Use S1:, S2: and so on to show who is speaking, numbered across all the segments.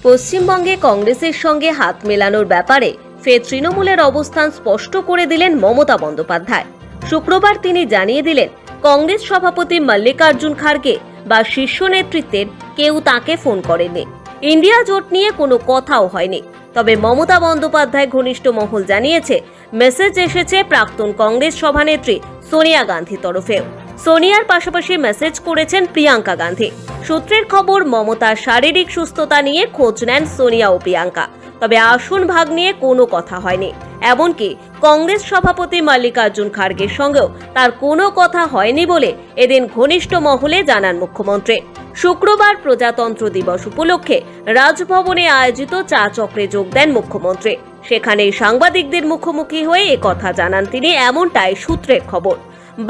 S1: পশ্চিমবঙ্গে কংগ্রেসের সঙ্গে হাত মেলানোর ব্যাপারে ফের তৃণমূলের অবস্থান স্পষ্ট করে দিলেন মমতা বন্দ্যোপাধ্যায়। শুক্রবার তিনি জানিয়ে দিলেন, কংগ্রেস সভাপতি মল্লিকার্জুন খার্গে বা শীর্ষ নেতৃত্বের কেউ তাকে ফোন করেনি। ইন্ডিয়া জোট নিয়ে কোনো কথাও হয়নি। তবে মমতা বন্দ্যোপাধ্যায় ঘনিষ্ঠ মহল জানিয়েছে, মেসেজ এসেছে প্রাক্তন কংগ্রেস সভানেত্রী সোনিয়া গান্ধীর তরফেও। সোনিয়ার পাশাপাশি মেসেজ করেছেন প্রিয়াঙ্কা গান্ধী। সূত্রের খবর, মমতার শারীরিক সুস্থতা নিয়ে খোঁজ নেন সোনিয়া ও প্রিয়াঙ্কা। তবে আসন ভাগ নিয়ে কোনো কথা হয়নি। এমনকি কংগ্রেস সভাপতি মল্লিকার্জুন খার্গের সঙ্গেও তার কোনো কথা হয়নি বলে এদিন ঘনিষ্ঠ মহলে জানান মুখ্যমন্ত্রী। শুক্রবার প্রজাতন্ত্র দিবস উপলক্ষে রাজভবনে আয়োজিত চা চক্রে যোগ দেন মুখ্যমন্ত্রী। সেখানে সাংবাদিকদের মুখোমুখি হয়ে একথা জানান তিনি। এমনটাই সূত্রের খবর।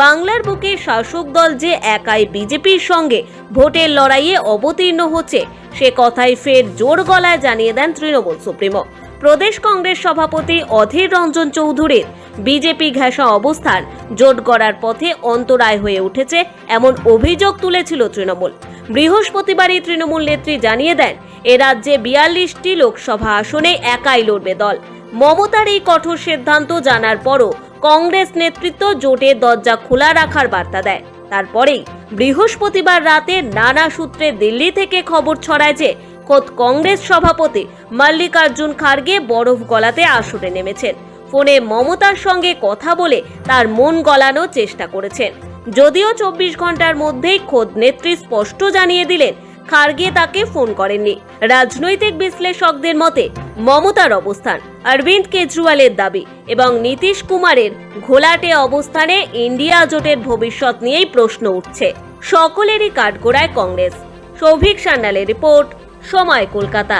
S1: বাংলার বুকে শাসক দল যে একাই বিজেপির সঙ্গে ভোটের লড়াইয়ে অবতীর্ণ হচ্ছে, সে কথাই ফের জোর গলায় জানিয়ে দেন তৃণমূল সুপ্রিমো। প্রদেশ কংগ্রেস সভাপতি অধীর রঞ্জন চৌধুরীর বিজেপি ঘেঁষা অবস্থান জোট গড়ার পথে অন্তরায় হয়ে উঠেছে, এমন অভিযোগ তুলেছিল তৃণমূল। বৃহস্পতিবারই তৃণমূল নেত্রী জানিয়ে দেন, এ রাজ্যে 42টি লোকসভা আসনে একাই লড়বে দল। মমতার এই কঠোর সিদ্ধান্ত জানার পরও কংগ্রেস নেতৃত্ব জোটের দরজা খোলা রাখার বার্তা দেয়। তারপরেই বৃহস্পতিবার রাতে নানা সূত্রে দিল্লি থেকে খবর ছড়ায় যে খোদ কংগ্রেস সভাপতি মল্লিকার্জুন খার্গে বরফ গলাতে আসরে নেমেছেন। ফোনে মমতার সঙ্গে কথা বলে তার মন গলানোর চেষ্টা করেছেন। যদিও 24 ঘন্টার মধ্যেই খোদ নেত্রী স্পষ্ট জানিয়ে দিলেন, খার্গে তাকে ফোন করেননি। রাজনৈতিক বিশ্লেষকদের মতে মমতার অবস্থান, অরবিন্দ কেজরিওয়ালের দাবি এবং নীতিশ কুমারের ঘোলাটে অবস্থানে ইন্ডিয়া জোটের ভবিষ্যৎ নিয়েই প্রশ্ন উঠছে। সকলেরই কাঠগড়ায় কংগ্রেস। সৌভিক সান্যালের রিপোর্ট, সময়, কলকাতা।